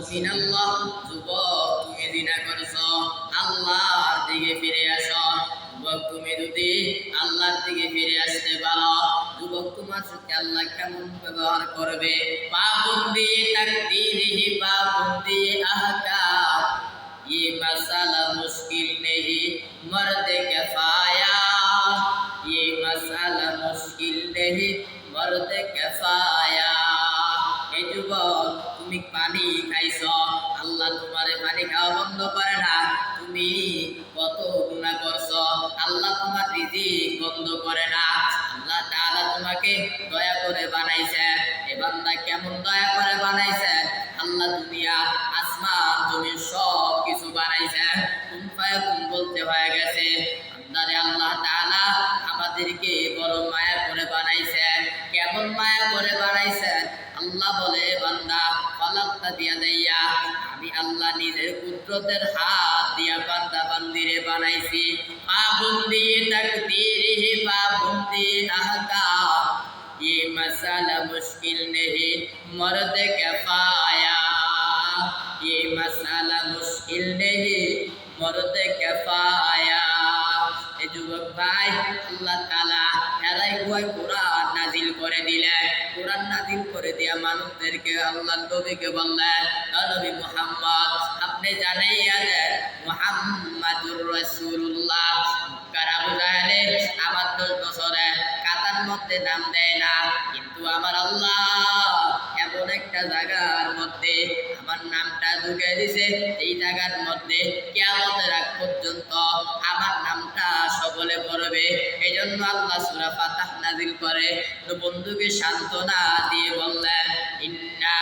মিনাল্লাহ, যুবক তুমি জিনা করছো, আল্লাহর দিকে ফিরে আসো। যুবক তুমি যদি আল্লাহর দিকে ফিরে আসতে পারো, যুবক তোমার সাথে আল্লাহ কেমন ব্যবহার করবে। পাবন্দি তাকদীরিহি পাবন্দি আহকাম, ये मसाला मुश्किल नहीं मर्द कफाया, ये मसाला मुश्किल नहीं मर्द कफाया। এই যুবক তুমি পানি খাইছো, আল্লাহ তোমারে পানি খাওয়া বন্ধ করে না। তুমি কত গুনাহ করছো, আল্লাহ তোমার রিজিক বন্ধ করে না। আল্লাহ তাআলা তোমাকে দয়া করে বানাইছেন। এ বান্দা কেমন দয়া করে বানাইছেন, আল্লাহ দুনিয়া আসমান জমিন সব কিছু বানাইছেন, কুন ফায়াকুন বলতে হয়ে গেছে। বান্দারে আল্লাহ তাআলা আমাদেরকে বড় মায়া করে বানাইছেন। কেমন মায়া করে বানাইছেন, আল্লাহ বলে বান্দা ফালাক্তা দিয়া দেয়া, আমি আল্লাহ নিজের কুদরতের হাত দিয়া বান্দা বান্দিরে বানাইছি। পাবন্দি তাকদীরিহি পাবন্দি আহকাম, ये मसाला मुश्किल नहीं मर्द कफाया, ये मसाला मुश्किल नहीं मर्द कफाया। এই যুবক ভাই, আল্লাহ তাআলা এরাই কোরআন নাজিল করে দিলেন। কোরআন নাজিল করে দিয়া মানুষদেরকে আল্লাহ নবীকে বললেন, নবী মুহাম্মদ আপনি জানাইয়া দেন মুহাম্মাদুর রাসূলুল্লাহ। আবু জাহেলে আমার 10 বছরে কাতার মধ্যে নাম দেয় না, কিন্তু আমার আল্লাহ এমন একটা জায়গার মধ্যে আমার নামটা ঢুকে দিছে, এই জায়গার মধ্যে কিয়ামতের আগ পর্যন্ত আমার নামটা সকলে পড়বে। এই জন্য আল্লাহ সূরা ফাতহ নাজিল করে, তো বন্ধুকে সান্ত্বনা দিয়ে বললেন, ইন্না